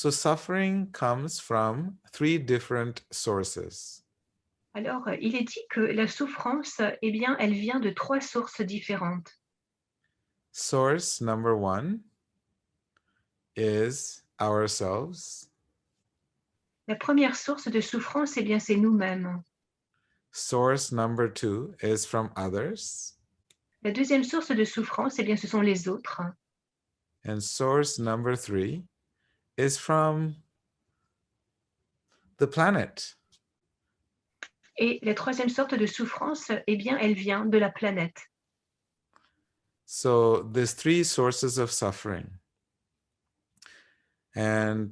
So suffering comes from three different sources. Alors, il est dit que la souffrance, eh bien, elle vient de 3 sources différentes. Source number one is ourselves. La première source de souffrance, eh bien, c'est nous-mêmes. Source number two is from others. La deuxième source de souffrance, eh bien, ce sont les autres. And source number three is from the planet. Et la troisième sorte de souffrance, eh bien, elle vient de la planète. So there's three sources of suffering. And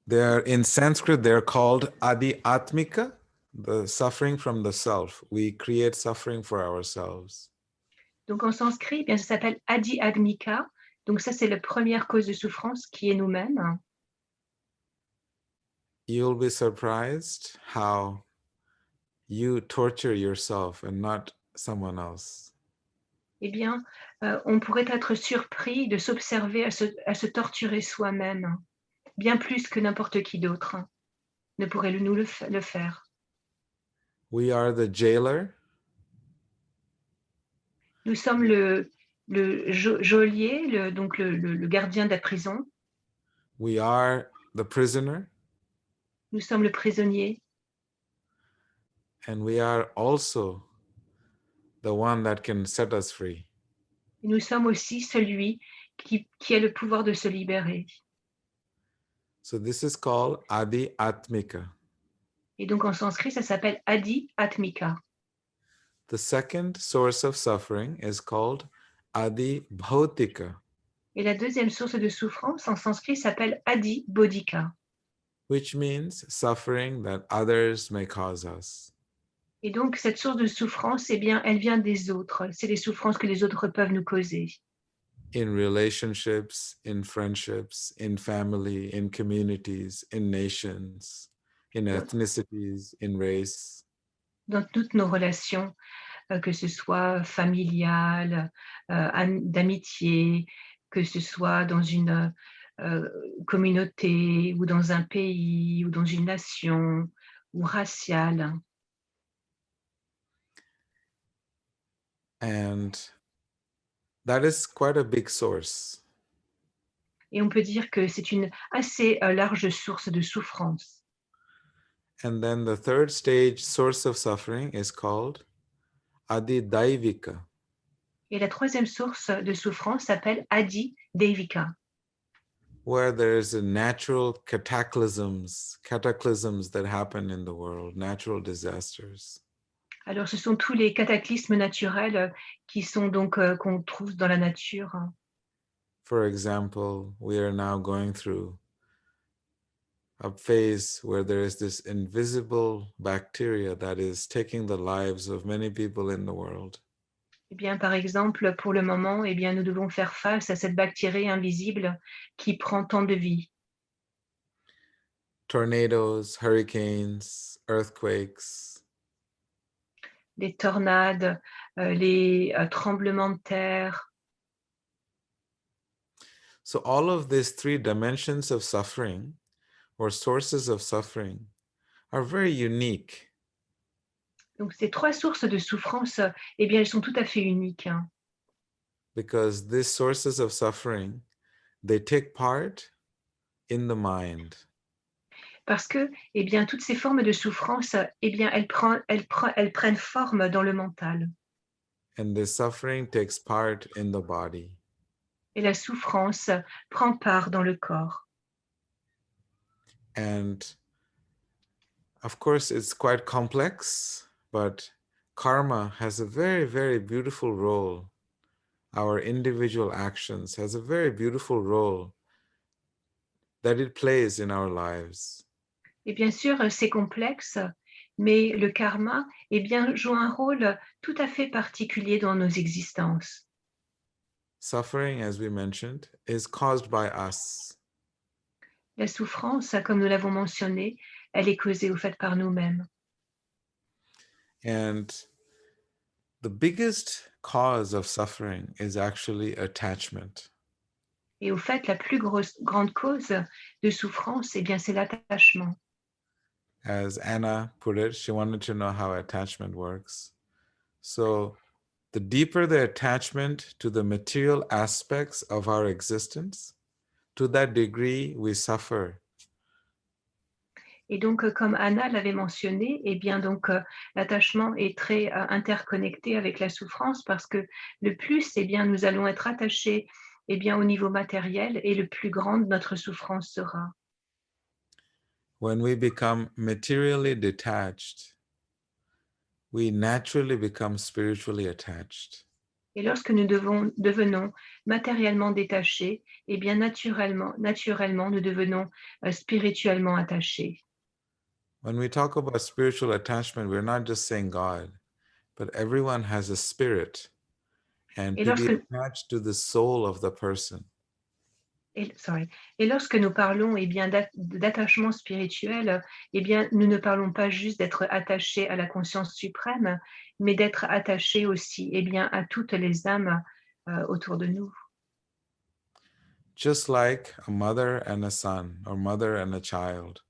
they're in Sanskrit, they're called Adi Atmika, the suffering from the self. We create suffering for ourselves. Donc, en sanskrit, eh bien, ça s'appelle Adi Agnika. Donc, ça, c'est la première cause de souffrance qui est nous-mêmes. You'll be surprised how you torture yourself and not someone else. Eh bien, on pourrait être surpris de s'observer à se torturer soi-même, bien plus que n'importe qui d'autre ne pourrait nous le faire. We are the jailer. Nous sommes le geôlier, donc le gardien de la prison. We are the prisoner. Nous sommes le prisonnier. And we are also the one that can set us free. Et nous sommes aussi celui qui a le pouvoir de se libérer. So this is called Adi Atmika. Et donc en sanskrit, ça s'appelle Adi Atmika. The second source of suffering is called Adi Bhautika, Et la deuxième source de souffrance en sanskrit s'appelle Adi Bodhika. which means suffering that others may cause us. Et donc cette source de souffrance, eh bien, elle vient des autres. C'est les souffrances que les autres peuvent nous causer. In relationships, in friendships, in family, in communities, in nations, in ethnicities, in race. Dans toutes nos relations, que ce soit familiales, d'amitié, que ce soit dans une communauté ou dans un pays ou dans une nation ou raciale. And that is quite a big source. Et on peut dire que c'est une assez large source de souffrance. And then the third stage source of suffering is called Adi Daivika. Et la troisième source de souffrance s'appelle Adi Devika, where there's a natural cataclysms that happen in the world, natural disasters. alors ce sont tous les cataclysmes naturels qui sont donc qu'on trouve dans la nature. For example, we are now going through a phase where there is this invisible bacteria that is taking the lives of many people in the world. Eh bien, par exemple, pour le moment, eh bien, nous devons faire face à cette bactérie invisible qui prend tant de vies. Tornadoes, hurricanes, earthquakes. Les tornades, les tremblements de terre. So all of these three dimensions of suffering or sources of suffering are very unique. Donc, ces trois sources de souffrance, eh bien, elles sont tout à fait uniques. Because these sources of suffering, they take part in the mind. Parce que, eh bien, toutes ces formes de souffrance, eh bien, elles prennent forme dans le mental. And this suffering takes part in the body. Et la souffrance prend part dans le corps. And of course, it's quite complex, but karma has a very, very beautiful role. Our individual actions has a very beautiful role that it plays in our lives. Et bien sûr, c'est complexe, mais le karma, eh bien, joue un rôle tout à fait particulier dans nos existences. Suffering, as we mentioned, is caused by us. La souffrance, comme nous l'avons mentionné, elle est causée au fait par nous-mêmes. And the biggest cause of suffering is actually attachment. Et au fait, la plus grande cause de souffrance, eh bien, c'est l'attachement. As Anna put it, she wanted to know how attachment works. So, the deeper the attachment to the material aspects of our existence, to that degree we suffer. Et donc, comme Anna l'avait mentionné, eh bien, donc, l'attachement est très interconnecté avec la souffrance parce que le plus, eh bien, nous allons être attachés, eh bien, au niveau matériel et le plus grande notre souffrance sera. When we become materially detached, we naturally become spiritually attached. Et lorsque nous devenons matériellement détachés, eh bien, naturellement, nous devenons spirituellement attachés. When we talk about spiritual attachment, we're not just saying God, but everyone has a spirit, and Et to be lorsque, attached to the soul of the person. et lorsque nous parlons eh bien, d'attachement spirituel, eh bien, nous ne parlons pas juste d'être attachés à la conscience suprême, mais d'être attachés aussi eh bien, à toutes les âmes autour de nous. Just like a mother and a son, or mother and a child,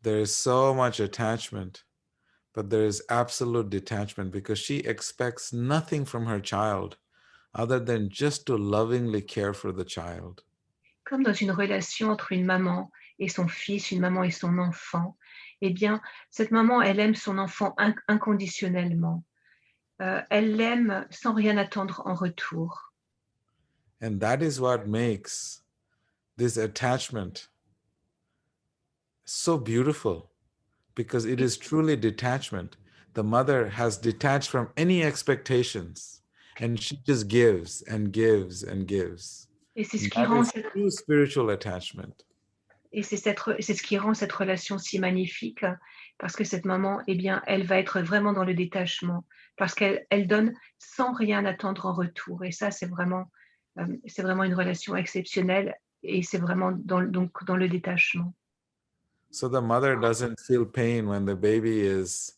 there is so much attachment, but there is absolute detachment because she expects nothing from her child other than just to lovingly care for the child. Comme dans une relation entre une maman et son fils, une maman et son enfant, eh bien, cette maman, elle aime son enfant inconditionnellement. Elle l'aime sans rien attendre en retour. And that is what makes this attachment so beautiful because it Et, is truly detachment. The mother has detached from any expectations and she just gives and gives and gives. et c'est ce And qui that rend is true spiritual attachment. Et c'est ce qui rend cette relation si magnifique, parce que cette maman, eh bien, elle va être vraiment dans le détachement, parce qu'elle donne sans rien attendre en retour. Et ça, c'est vraiment une relation exceptionnelle et c'est vraiment donc dans le détachement. So the mother doesn't feel pain when the baby is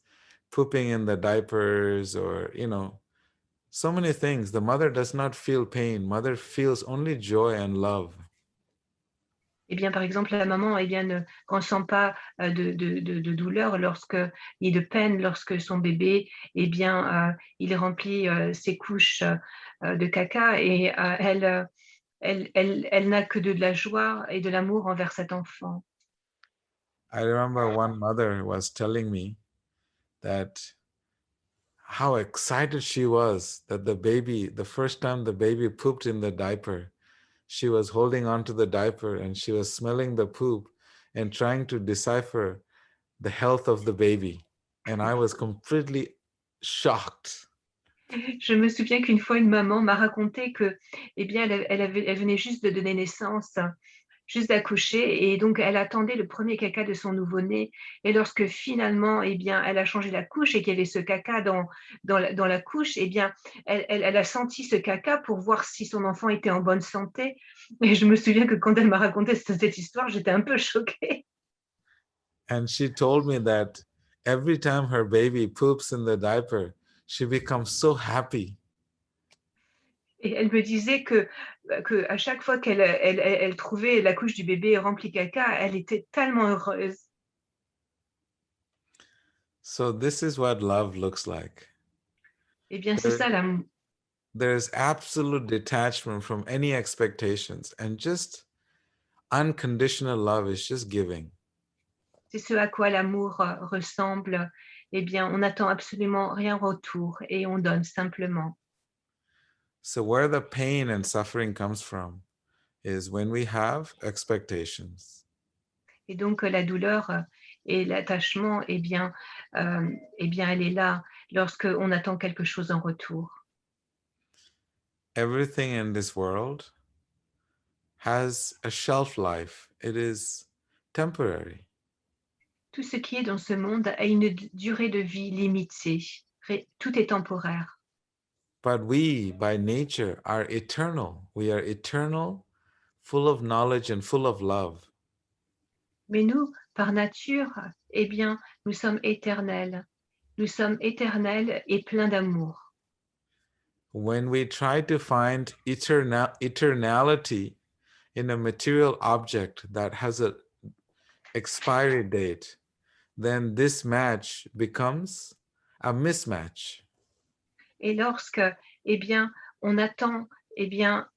pooping in the diapers or, so many things. The mother does not feel pain. Mother feels only joy and love. Eh bien, par exemple, la maman, eh bien, ne ressent pas de douleur ni de peine lorsque son bébé, eh bien, il remplit ses couches de caca et elle n'a que de la joie et de l'amour envers cet enfant. I remember one mother was telling me that how excited she was that the first time the baby pooped in the diaper, she was holding on to the diaper and she was smelling the poop and trying to decipher the health of the baby. And I was completely shocked. Je me souviens qu'une fois, une maman m'a raconté que, eh bien, elle venait juste de donner naissance, juste d'accoucher et donc elle attendait le premier caca de son nouveau-né et lorsque finalement, eh bien, elle a changé la couche et qu'il y avait ce caca dans la couche, eh bien, elle a senti ce caca pour voir si son enfant était en bonne santé et je me souviens que quand elle m'a raconté cette histoire, j'étais un peu choquée. And she told me that every time her baby poops in the diaper, she becomes so happy. Et elle me disait que à chaque fois qu'elle trouvait la couche du bébé remplie caca, elle était tellement heureuse. So this is what love looks like. Eh bien, c'est There, ça l'amour. there's absolute detachment from any expectations and just unconditional love is just giving. C'est ce à quoi l'amour ressemble. Eh bien, on n'attend absolument rien en retour et on donne simplement. So where the pain and suffering comes from is when we have expectations. Et donc, la douleur et l'attachement, eh bien, elle est là lorsqu'on attend quelque chose en retour. Everything in this world has a shelf life. It is temporary. Tout ce qui est dans ce monde a une durée de vie limitée. Tout est temporaire. But we, by nature, are eternal. We are eternal, full of knowledge and full of love. Mais nous, par nature, eh bien, nous sommes éternels. Nous sommes éternels et pleins d'amour. when we try to find eternality in a material object that has an expiry date, then this match becomes a mismatch. Et lorsque, eh bien, on attend, eh bien,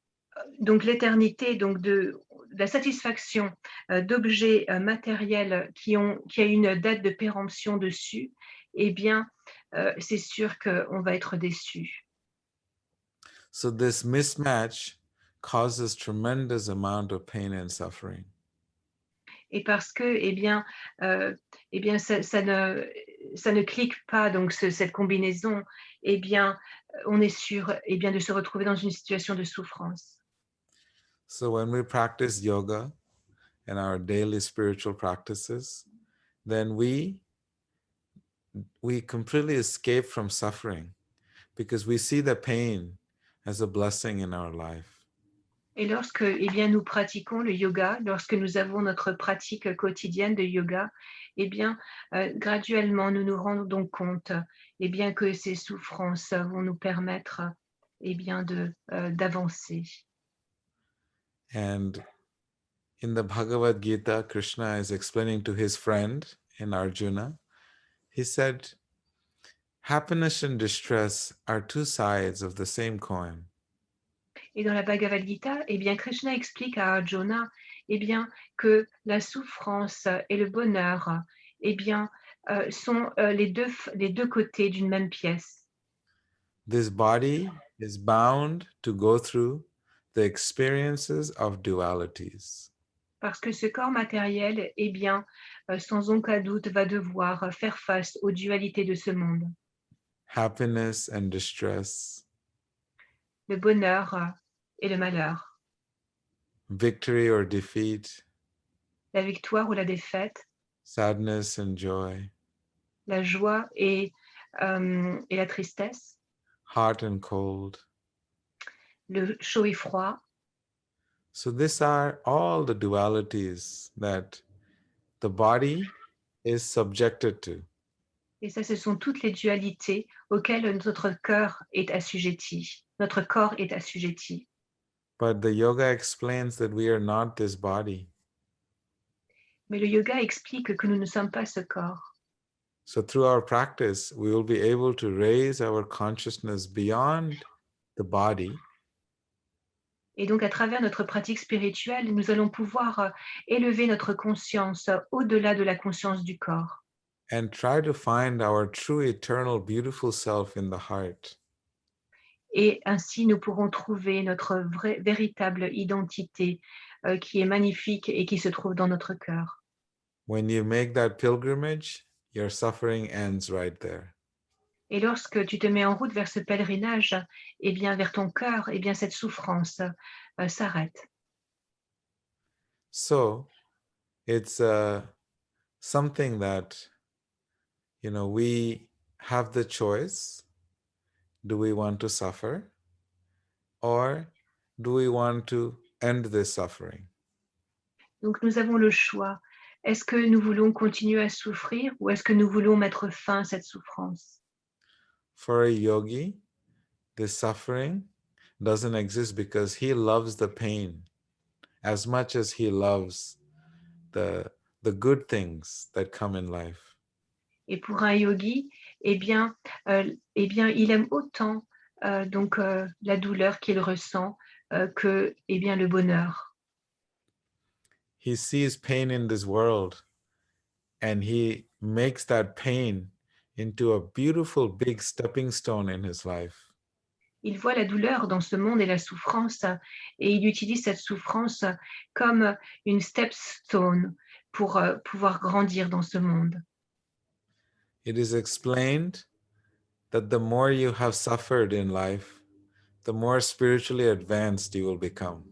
donc l'éternité, donc de la satisfaction d'objets matériels qui a une date de péremption dessus, eh bien, c'est sûr qu'on va être déçu. So this mismatch causes tremendous amount of pain and suffering. Et parce que, eh bien ça ne clique pas, donc cette combinaison, eh bien, on est sûr, eh bien, de se retrouver dans une situation de souffrance. So when we practice yoga and our daily spiritual practices, then we completely escape from suffering because we see the pain as a blessing in our life. Et lorsque, eh bien, nous pratiquons le yoga, lorsque nous avons notre pratique quotidienne de yoga, eh bien, graduellement, nous nous rendons compte, eh bien, que ces souffrances vont nous permettre, eh bien, d'avancer. And in the Bhagavad Gita, Krishna is explaining to his friend in Arjuna, he said, happiness and distress are two sides of the same coin. Et dans la Bhagavad Gita, eh bien, Krishna explique à Arjuna, eh bien, que la souffrance et le bonheur, eh bien, sont les deux côtés d'une même pièce. This body is bound to go through the experiences of dualities. Parce que ce corps matériel, eh bien, sans aucun doute, va devoir faire face aux dualités de ce monde. Happiness and distress, Le bonheur et le malheur, victory or defeat, la victoire ou la défaite, sadness and joy, la joie et la tristesse, hot and cold. le chaud et froid. So these are all the dualities that the body is subjected to. Et ça, ce sont toutes les dualités auxquelles notre cœur est assujetti. Notre corps est assujetti. But the yoga explains that we are not this body. Mais le yoga explique que nous ne sommes pas ce corps. So through our practice, we will be able to raise our consciousness beyond the body. Et donc, à travers notre pratique spirituelle, nous allons pouvoir élever notre conscience au-delà de la conscience du corps. And try to find our true, eternal, beautiful self in the heart. Et ainsi, nous pourrons trouver notre véritable identité qui est magnifique et qui se trouve dans notre cœur. When you make that pilgrimage, your suffering ends right there. Et lorsque tu te mets en route vers ce pèlerinage, eh bien, vers ton cœur, eh bien, cette souffrance s'arrête. So it's something that, we have the choice. Do we want to suffer? Or do we want to end this suffering? Donc, nous avons le choix. Est-ce que nous voulons continuer à souffrir ou est-ce que nous voulons mettre fin à cette souffrance? For a yogi, this suffering doesn't exist because he loves the pain as much as he loves the good things that come in life. Et pour un yogi, eh bien, il aime autant la douleur qu'il ressent que eh bien, le bonheur. He sees pain in this world and he makes that pain into a beautiful big stepping stone in his life. Il voit la douleur dans ce monde et la souffrance et il utilise cette souffrance comme une stepstone pour pouvoir grandir dans ce monde. It is explained that the more you have suffered in life, the more spiritually advanced you will become.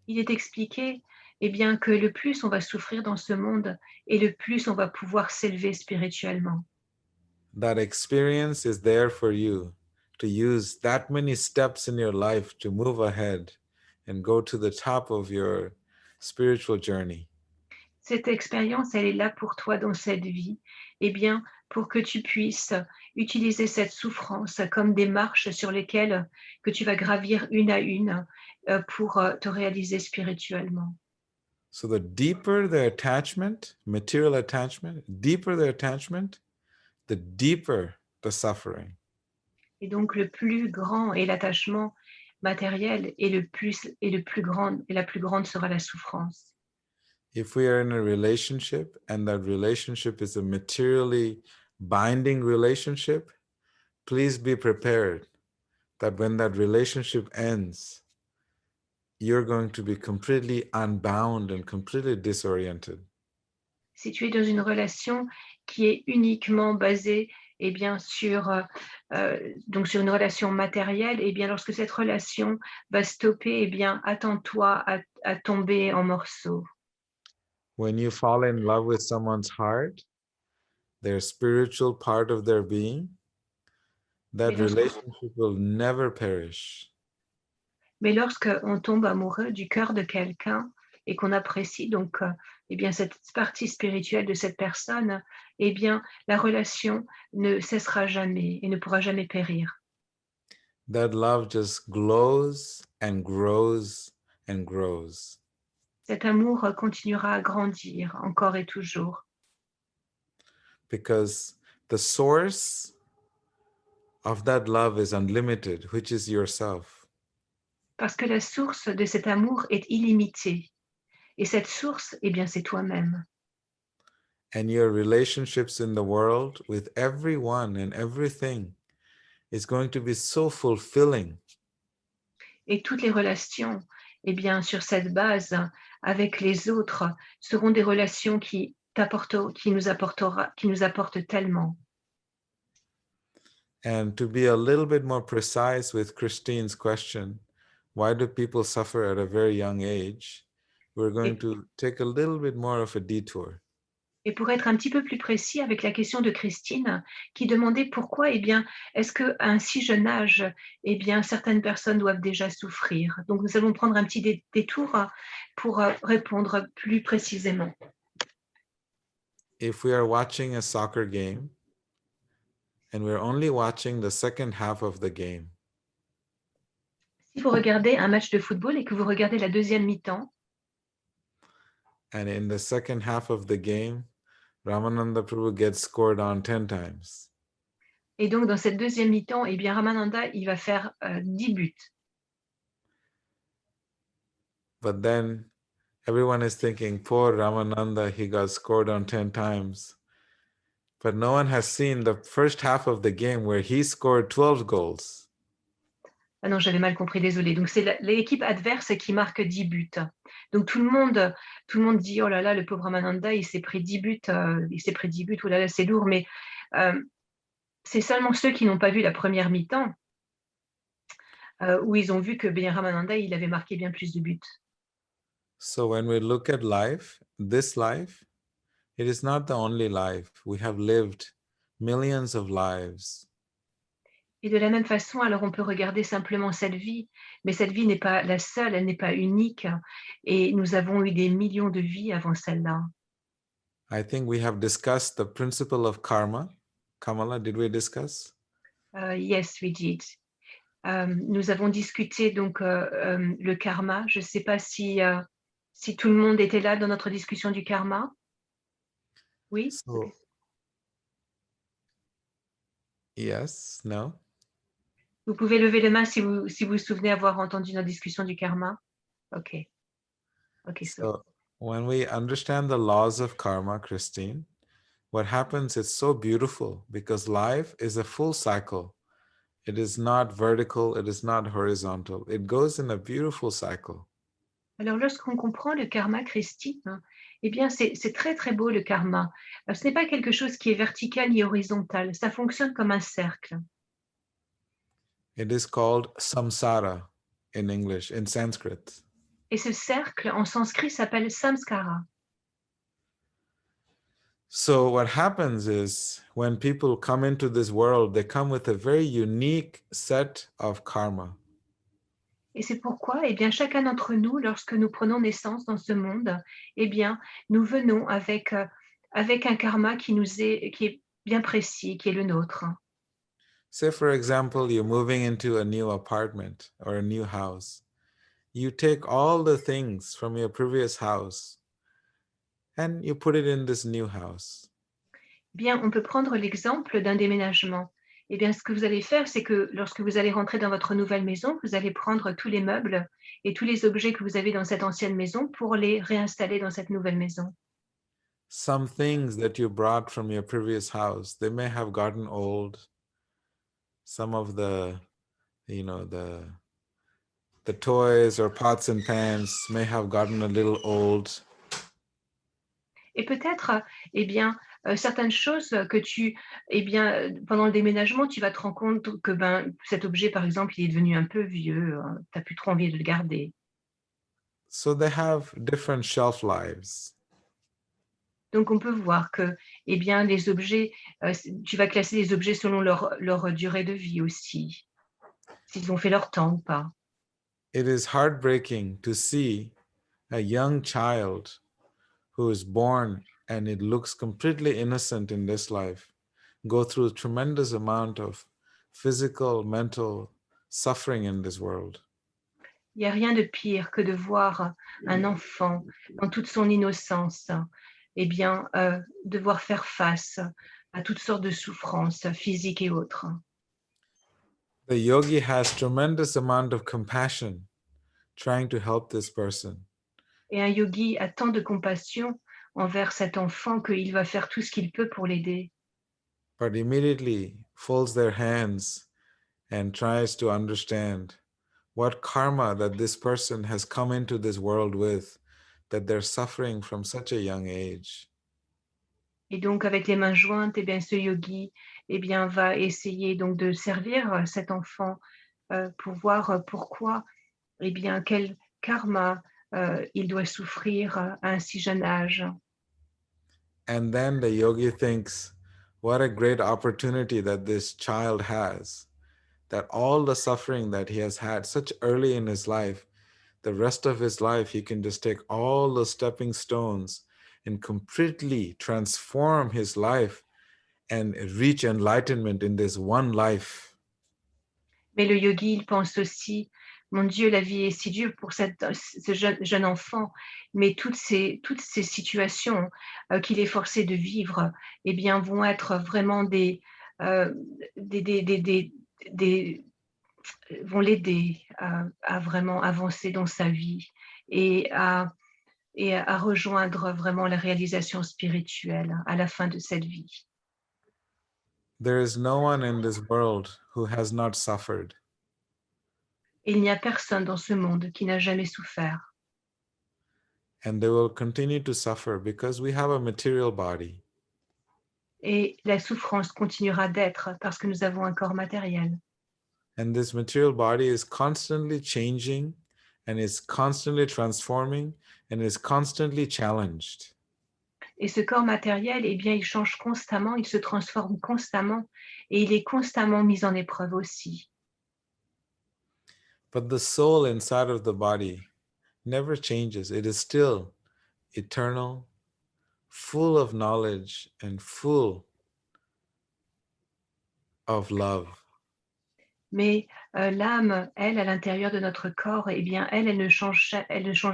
Il est expliqué eh bien, que le plus on va souffrir dans ce monde et le plus on va pouvoir s'élever spirituellement. That experience is there for you to use that many steps in your life to move ahead and go to the top of your spiritual journey. Cette expérience, elle est là pour toi dans cette vie, eh bien, pour que tu puisses utiliser cette souffrance comme des marches sur lesquelles que tu vas gravir une à une, pour, te réaliser spirituellement. So the deeper the attachment, material attachment, deeper the attachment, the deeper the suffering. Et donc le plus grand est l'attachement matériel et le plus grand et la plus grande sera la souffrance. If we are in a relationship and that relationship is a materially binding relationship, please be prepared that when that relationship ends, you're going to be completely unbound and completely disoriented. Si tu es dans une relation qui est uniquement basée, eh bien, donc sur une relation matérielle, eh bien, lorsque cette relation va stopper, eh bien, attends-toi à tomber en morceaux. When you fall in love with someone's heart, their spiritual part of their being, Mais that lorsque relationship will never perish. mais lorsqu'on tombe amoureux du cœur de quelqu'un et qu'on apprécie donc, eh bien, cette partie spirituelle de cette personne, eh bien, la relation ne cessera jamais et ne pourra jamais périr. That love just glows and grows and grows. Cet amour continuera à grandir encore et toujours. Because the source of that love is unlimited, which is yourself. Parce que la source de cet amour est illimitée. Et cette source, eh bien, c'est toi-même. And your relationships in the world with everyone and everything is going to be so fulfilling. Et toutes les relations, eh bien, sur cette base, avec les autres, seront des relations qui nous apportent tellement. And to be a little bit more precise with Christine's question, why do people suffer at a very young age? We're going Et, to take a little bit more of a detour. et pour être un petit peu plus précis avec la question de Christine, qui demandait pourquoi, eh bien, est-ce qu'à un si jeune âge, eh bien, certaines personnes doivent déjà souffrir. Donc, nous allons prendre un petit détour pour répondre plus précisément. If we are watching a soccer game and we're only watching the second half of the game, Si vous regardez un match de football et que vous regardez la deuxième mi-temps, and in the second half of the game, Ramananda Prabhu gets scored on 10 times. et donc dans cette deuxième mi-temps, eh bien Ramananda, il va faire 10 buts. But then everyone is thinking, poor Ramananda, he got scored on 10 times. But no one has seen the first half of the game where he scored 12 goals. Ah non, j'avais mal compris, désolé. Donc c'est l'équipe adverse qui marque 10 buts. Donc tout le monde dit oh là là, le pauvre Ramananda, il s'est pris 10 buts, oh là là, c'est lourd. Mais c'est seulement ceux qui n'ont pas vu la première mi-temps où ils ont vu que bien Ramananda, il avait marqué bien plus de buts. So when we look at life, this life, it is not the only life. We have lived millions of lives. Et de la même façon, alors on peut regarder simplement cette vie, mais cette vie n'est pas la seule, elle n'est pas unique, et nous avons eu des millions de vies avant celle-là. I think we have discussed the principle of karma. Kamala, did we discuss? Yes, we did. Nous avons discuté donc le karma. Je ne sais pas si tout le monde était là dans notre discussion du karma. Oui? So, yes, no? Vous pouvez lever les mains si vous vous souvenez avoir entendu notre discussion du karma. OK. OK, so. So when we understand the laws of karma, Christine, what happens is so beautiful because life is a full cycle. It is not vertical, it is not horizontal. It goes in a beautiful cycle. Alors, lorsqu'on comprend le karma, Christine, eh bien, c'est très, très beau le karma. Ce n'est pas quelque chose qui est vertical ni horizontal. Ça fonctionne comme un cercle. It is called samsara in English, in Sanskrit. Et ce cercle, en sanskrit, s'appelle samskara. So what happens is when people come into this world, they come with a very unique set of karma. Et c'est pourquoi, eh bien, chacun d'entre nous, lorsque nous prenons naissance dans ce monde, eh bien, nous venons avec un karma qui est bien précis, qui est le nôtre. Say, for example, you're moving into a new apartment or a new house. You take all the things from your previous house and you put it in this new house. Bien, on peut prendre l'exemple d'un déménagement. Eh bien, ce que vous allez faire, c'est que lorsque vous allez rentrer dans votre nouvelle maison, vous allez prendre tous les meubles et tous les objets que vous avez dans cette ancienne maison pour les réinstaller dans cette nouvelle maison. Some things that you brought from your previous house, they may have gotten old. Some of the toys or pots and pans may have gotten a little old. Et peut-être, eh bien, certaines choses que pendant le déménagement, tu vas te rendre compte que, cet objet, par exemple, il est devenu un peu vieux, tu as plus trop envie de le garder. So they have different shelf lives. Donc on peut voir que, eh bien, les objets, tu vas classer les objets selon leur durée de vie aussi, s'ils ont fait leur temps ou pas. It is heartbreaking to see a young child who is born and it looks completely innocent in this life go through a tremendous amount of physical, mental suffering in this world. Il n'y a rien de pire que de voir un enfant dans toute son innocence, eh bien, devoir faire face à toutes sortes de souffrances physiques et autres. The yogi has tremendous amount of compassion trying to help this person. Et un yogi a tant de compassion envers cet enfant qu'il va faire tout ce qu'il peut pour l'aider. But immediately folds their hands and tries to understand what karma that this person has come into this world with, that they're suffering from such a young age. Et donc, avec les mains jointes, eh bien, ce yogi, eh bien, va essayer donc de servir cet enfant pour voir pourquoi, eh bien, quel karma il doit souffrir à un si jeune âge. And then the yogi thinks, what a great opportunity that this child has, that all the suffering that he has had such early in his life, the rest of his life, he can just take all the stepping stones and completely transform his life and reach enlightenment in this one life. Mais le yogi, il pense aussi, mon Dieu, la vie est si dure pour ce jeune enfant, mais toutes ces situations qu'il est forcé de vivre, eh bien, vont être vraiment euh, des, des, des, des- des- vont l'aider à vraiment avancer dans sa vie et à rejoindre vraiment la réalisation spirituelle à la fin de cette vie. There is no one in this world who has not suffered. Et il n'y a personne dans ce monde qui n'a jamais souffert. And they will continue to suffer because we have a material body. Et la souffrance continuera d'être parce que nous avons un corps matériel. And this material body is constantly changing and is constantly transforming and is constantly challenged. Et ce corps matériel, eh bien, il change constamment, il se transforme constamment et il est constamment mis en épreuve aussi. But the soul inside of the body never changes. It is still eternal, full of knowledge and full of love. Mais l'âme, elle, à l'intérieur de notre corps, eh bien, elle ne change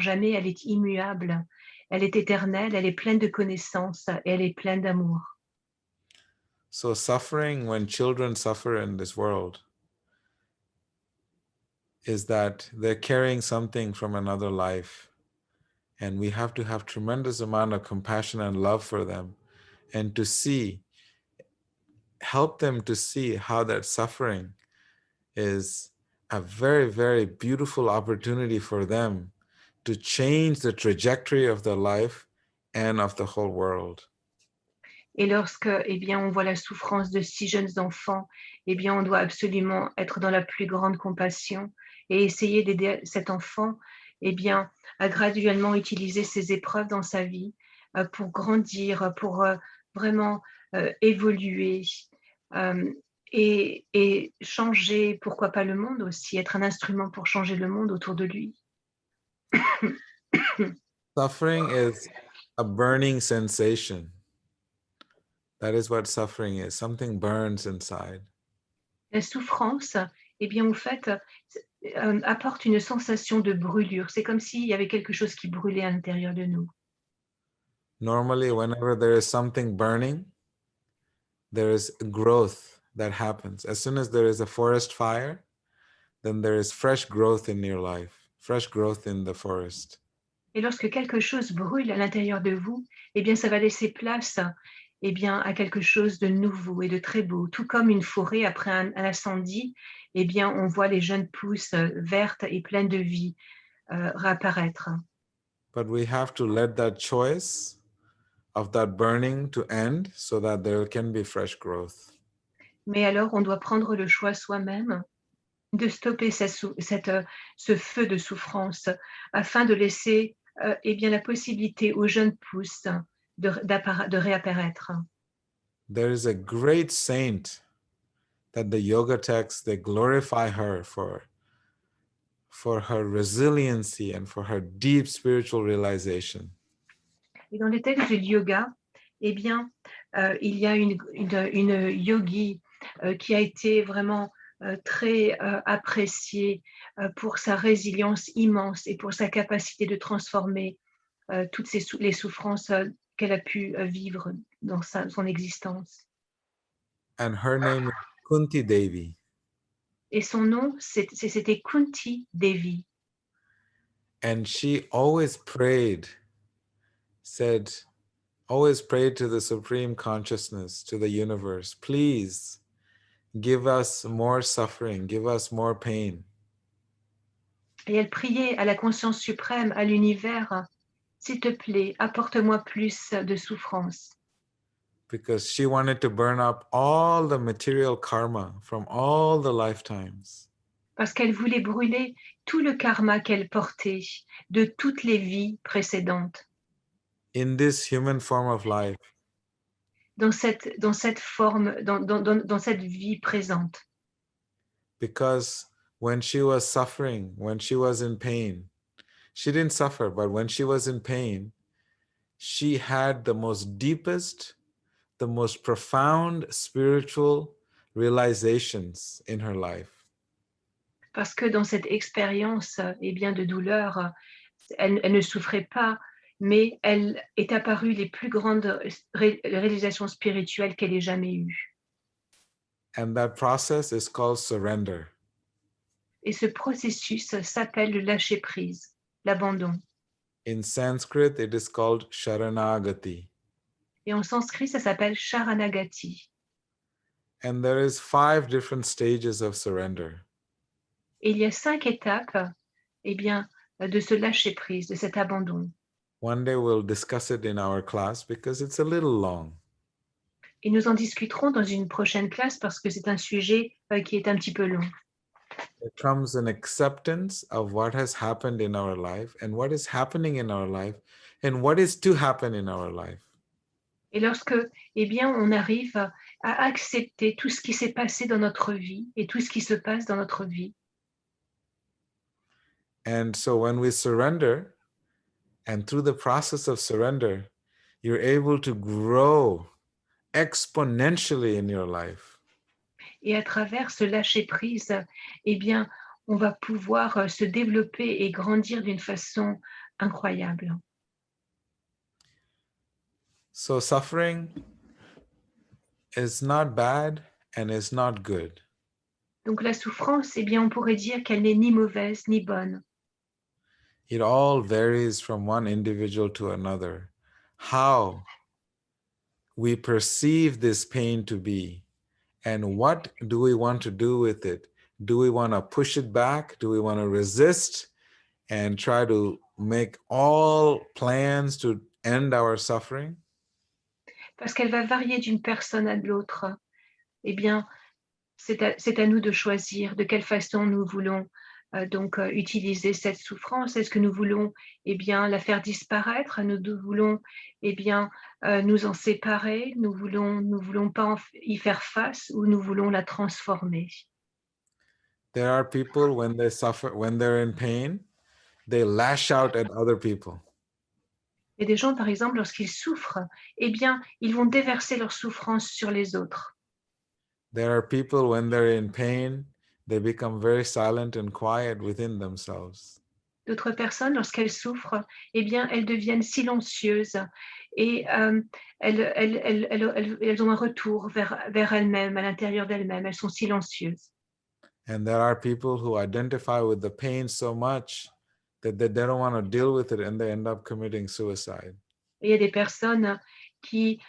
jamais, elle est immuable, elle est éternelle, elle est pleine de connaissances et elle est pleine d'amour. So suffering, when children suffer in this world, is that they're carrying something from another life. And we have to have tremendous amount of compassion and love for them and to help them to see how that suffering is a very, very beautiful opportunity for them to change the trajectory of their life and of the whole world. Et lorsque, eh bien, on voit la souffrance de si jeunes enfants, eh bien, on doit absolument être dans la plus grande compassion et essayer d'aider cet enfant, eh bien, à graduellement utiliser ces épreuves dans sa vie pour grandir, pour vraiment évoluer. et changer, pourquoi pas le monde aussi, être un instrument pour changer le monde autour de lui. Suffering is a burning sensation. That is what suffering is. Something burns inside. La souffrance, eh bien, au fait, apporte une sensation de brûlure. C'est comme s'il y avait quelque chose qui brûlait à l'intérieur de nous. Normally, whenever there is something burning, there is growth that happens. As soon as there is a forest fire, then there is fresh growth in your life, fresh growth in the forest. Et lorsque quelque chose brûle à l'intérieur de vous, eh bien, ça va laisser place, eh bien, à quelque chose de nouveau et de très beau. Tout comme une forêt après un incendie, eh bien, on voit les jeunes pousses vertes et pleines de vie réapparaître. But we have to let that choice of that burning to end so that there can be fresh growth. Mais alors, on doit prendre le choix soi-même de stopper ce feu de souffrance afin de laisser eh bien, la possibilité aux jeunes pousses de réapparaître. There is a great saint that the yoga texts, they glorify her for her resiliency and for her deep spiritual realization. Et dans les textes du yoga, eh bien, il y a une yogi qui a été vraiment très appréciée pour sa résilience immense et pour sa capacité de transformer toutes les souffrances qu'elle a pu vivre dans son existence. And her name is Kunti Devi. Et son nom, c'était Kunti Devi. And she always prayed, always prayed to the Supreme Consciousness, to the universe, please give us more suffering, give us more pain. Et elle priait à la conscience suprême, à l'univers, s'il te plaît, apporte-moi plus de souffrance. Because she wanted to burn up all the material karma from all the lifetimes. Parce qu'elle voulait brûler tout le karma qu'elle portait de toutes les vies précédentes. In this human form of life. Dans cette forme, dans cette vie présente. Because when she was suffering, when she was in pain, she didn't suffer, but when she was in pain, she had the most deepest, the most profound spiritual realizations in her life. Parce que dans cette expérience eh bien, de douleur, elle ne souffrait pas, mais elle est apparue les plus grandes réalisations spirituelles qu'elle ait jamais eues. And that process is called surrender. Et ce processus s'appelle le lâcher-prise, l'abandon. In Sanskrit, it is called sharanagati. Et en sanskrit, ça s'appelle sharanagati. And there is 5 different stages of surrender. Et il y a 5 étapes eh bien, de ce lâcher-prise, de cet abandon. One day we'll discuss it in our class because it's a little long. Et nous en discuterons dans une prochaine classe parce que c'est un sujet qui est un petit peu long. It comes an acceptance of what has happened in our life and what is happening in our life and what is to happen in our life. Et lorsque, eh bien, on arrive à accepter tout ce qui s'est passé dans notre vie et tout ce qui se passe dans notre vie. And so when we surrender, and through the process of surrender, you're able to grow exponentially in your life. Et à travers ce lâcher-prise, eh bien, on va pouvoir se développer et grandir d'une façon incroyable. So suffering is not bad and is not good. Donc la souffrance, eh bien, on pourrait dire qu'elle n'est ni mauvaise ni bonne. It all varies from one individual to another. How we perceive this pain to be, and what do we want to do with it? Do we want to push it back? Do we want to resist and try to make all plans to end our suffering? Parce qu'elle va varier d'une personne à l'autre. Eh bien, c'est à nous de choisir de quelle façon nous voulons utiliser cette souffrance? Est-ce que nous voulons, eh bien, la faire disparaître? Nous voulons, eh bien, nous en séparer? Nous voulons pas y faire face ou nous voulons la transformer? There are people when they suffer, when they're in pain, they lash out at other people. Il y a des gens, par exemple, lorsqu'ils souffrent, eh bien, ils vont déverser leur souffrance sur les autres. There are people when they're in pain, they become very silent and quiet within themselves. D'autres personnes, lorsqu'elles souffrent, eh bien, elles deviennent silencieuses et elles ont un retour vers elles-mêmes, à l'intérieur d'elles-mêmes. Elles sont silencieuses. And there are people who identify with the pain so much that they don't want to deal with it and they end up committing suicide. Et il y a des personnes qui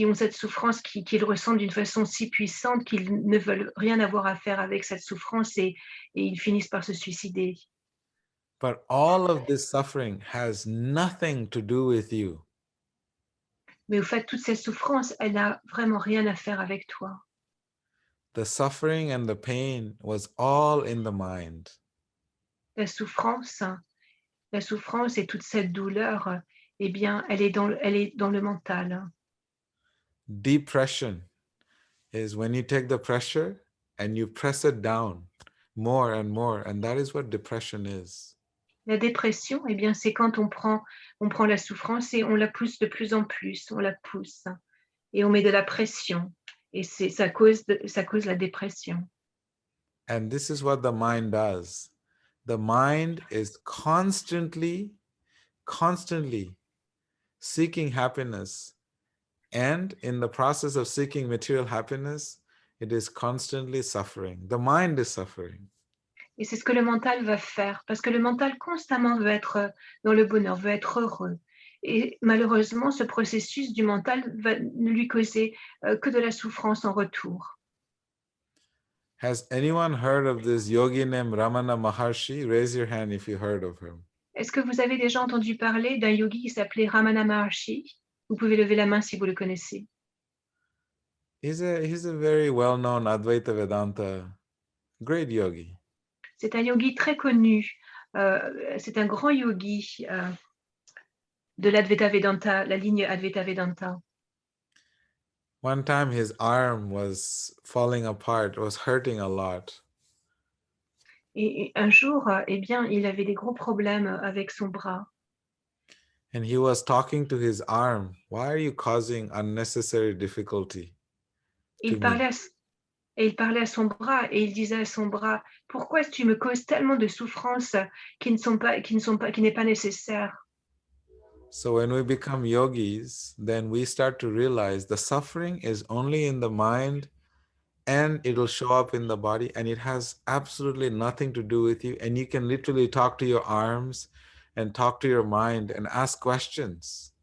ont cette souffrance, qui le ressentent d'une façon si puissante qu'ils ne veulent rien avoir à faire avec cette souffrance et ils finissent par se suicider. But all of this suffering has nothing to do with you. Mais au fait, toute cette souffrance, elle n'a vraiment rien à faire avec toi. The suffering and the pain was all in the mind. La souffrance, la souffrance et toute cette douleur, eh bien, elle est dans le mental. Depression is when you take the pressure and you press it down more and more, and that is what depression is. La dépression, eh bien, c'est quand on prend la souffrance et on la pousse de plus en plus, on la pousse et on met de la pression et ça cause la dépression. And this is what the mind does. The mind is constantly seeking happiness. And in the process of seeking material happiness, it is constantly suffering. The mind is suffering. Et c'est ce que le mental va faire, parce que le mental constamment veut être dans le bonheur, veut être heureux. Et malheureusement, ce processus du mental va ne lui causer que de la souffrance en retour. Has anyone heard of this yogi named Ramana Maharshi? Raise your hand if you heard of him. Est-ce que vous avez déjà entendu parler d'un yogi qui s'appelait Ramana Maharshi? Vous pouvez lever la main si vous le connaissez. He's a very well-known Advaita Vedanta great yogi. C'est un yogi très connu. C'est un grand yogi de l'Advaita Vedanta, la ligne Advaita Vedanta. One time his arm was falling apart, was hurting a lot. Et un jour, eh bien, il avait des gros problèmes avec son bras. And he was talking to his arm. Why are you causing unnecessary difficulty Et to me? il parlait à son bras et il disait à son bras, pourquoi tu me causes tellement de souffrances qui n'est pas nécessaire? So when we become yogis, then we start to realize the suffering is only in the mind and it'll show up in the body and it has absolutely nothing to do with you. And you can literally talk to your arms and talk to your mind and ask questions.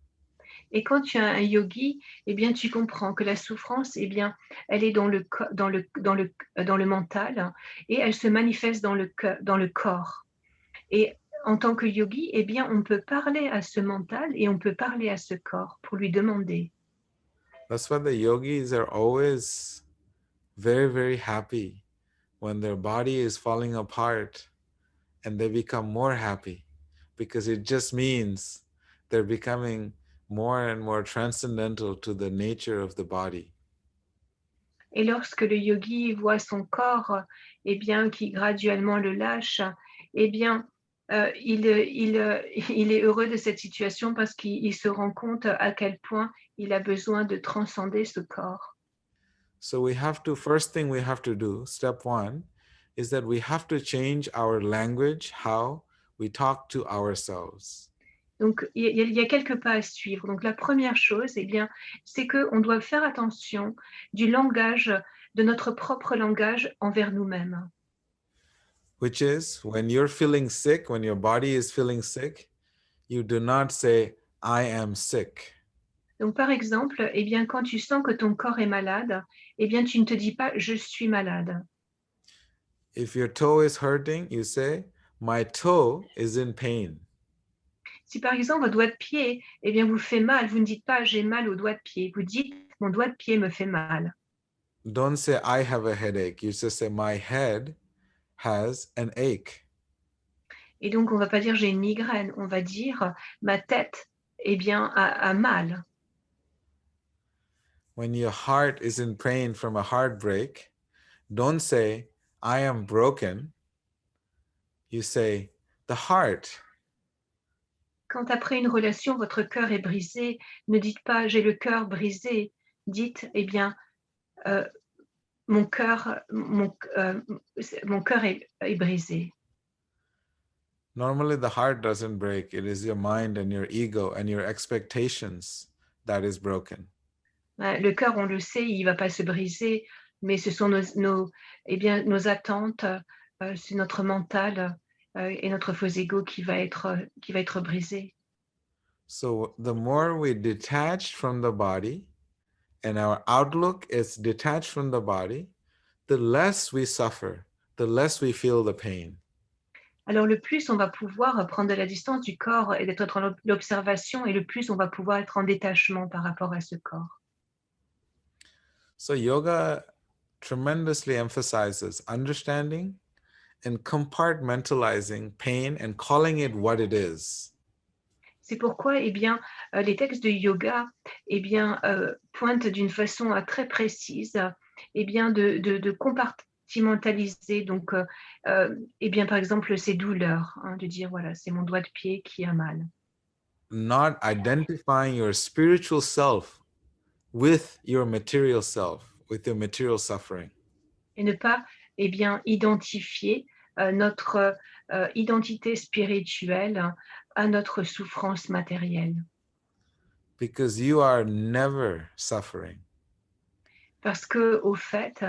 Et quand tu es un yogi, eh bien, tu comprends que la souffrance, eh bien, elle est dans le mental et elle se manifeste dans le corps. Et en tant que yogi, eh bien, on peut parler à ce mental et on peut parler à ce corps pour lui demander. That's why the yogis are always very, very happy when their body is falling apart and they become more happy because it just means they're becoming more and more transcendental to the nature of the body. Et lorsque le yogi voit son corps, eh bien, qui graduellement le lâche, eh bien, il est heureux de cette situation parce qu'il se rend compte à quel point il a besoin de transcender ce corps. So first thing we have to do, step one, is that we have to change our language, how we talk to ourselves. Donc, il y a quelques pas à suivre. Donc, la première chose, eh bien, c'est qu'on doit faire attention du langage, de notre propre langage envers nous-mêmes. Which is when you're feeling sick, when your body is feeling sick, you do not say, I am sick. Donc, par exemple, eh bien, quand tu sens que ton corps est malade, eh bien, tu ne te dis pas je suis malade. If your toe is hurting, you say, my toe is in pain. Si par exemple votre doigt de pied, eh bien, vous fait mal, vous ne dites pas j'ai mal au doigt de pied, vous dites mon doigt de pied me fait mal. Don't say, I have a headache. You just say, my head has an ache. Et donc, on va pas dire j'ai une migraine, on va dire ma tête, eh bien, a mal. When your heart is in pain from a heartbreak, don't say, I am broken. You say, the heart. Quand après une relation, votre cœur est brisé, ne dites pas j'ai le cœur brisé. Dites, eh bien, mon cœur, mon cœur est brisé. Normally, the heart doesn't break. It is your mind and your ego and your expectations that is broken. Le cœur, on le sait, il va pas se briser, mais ce sont eh bien, nos attentes, c'est notre mental et notre faux ego qui va être brisé. So the more we detach from the body and our outlook is detached from the body, the less we suffer, the less we feel the pain. Alors le plus on va pouvoir prendre de la distance du corps et d'être dans l'observation, et le plus on va pouvoir être en détachement par rapport à ce corps. So yoga tremendously emphasizes understanding and compartmentalizing pain and calling it what it is. C'est pourquoi, eh bien, les textes de yoga, eh bien, pointent d'une façon très précise, eh bien, de compartimentaliser, donc, eh bien, par exemple, ces douleurs, hein, de dire voilà, c'est mon doigt de pied qui a mal. Not identifying your spiritual self with your material self, with your material suffering. Et ne pas, eh bien, identifier notre identité spirituelle à notre souffrance matérielle. Because you are never suffering. Parce que, au fait,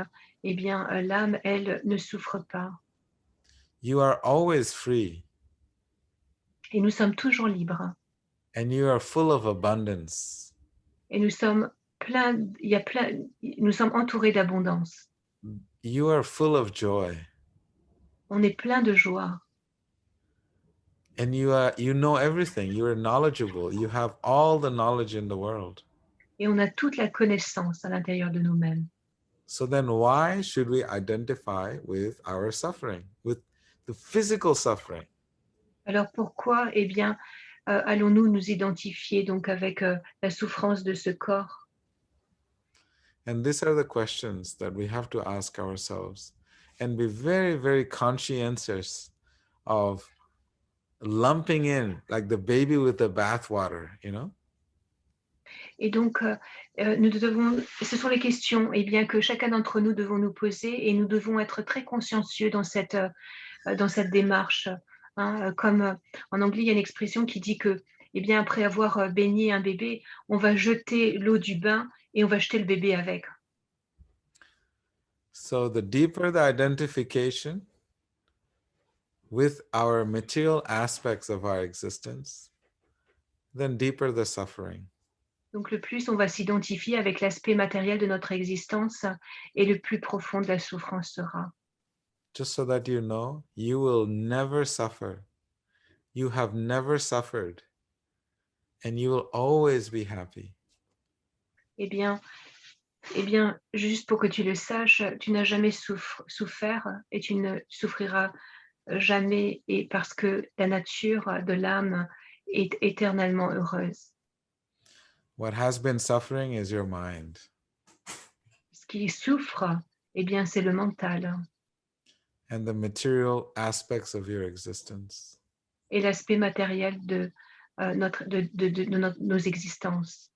eh bien, l'âme, elle, ne souffre pas. You are always free Et nous sommes toujours libres. and you are full of abundance. Et nous sommes nous sommes entourés d'abondance. You are full of joy On est plein de joie. and you know everything. You are knowledgeable. You have all the knowledge in the world. Et on a toute la connaissance à l'intérieur de nous-mêmes. So then why should we identify with our suffering, with the physical suffering? Alors pourquoi, eh bien, allons-nous nous identifier donc avec la souffrance de ce corps? And these are the questions that we have to ask ourselves and be very, very conscientious of lumping in like the baby with the bathwater, you know? Et donc, ce sont les questions, eh bien, que chacun d'entre nous devons nous poser, et nous devons être très consciencieux dans cette démarche. Hein. Comme en anglais, il y a une expression qui dit que, eh bien, après avoir baigné un bébé, on va jeter l'eau du bain et on va jeter le bébé avec. So the deeper the identification with our material aspects of our existence, then deeper the suffering. Donc, le plus on va s'identifier avec l'aspect matériel de notre existence, et le plus profond de la souffrance sera. Just so that you know, you will never suffer. You have never suffered. And you will always be happy. Eh bien, juste pour que tu le saches, tu n'as jamais souffert, et tu ne souffriras jamais, et parce que la nature de l'âme est éternellement heureuse. What has been suffering is your mind. Ce qui souffre, eh bien, c'est le mental And the material aspects of your existence. et l'aspect matériel de nos existences.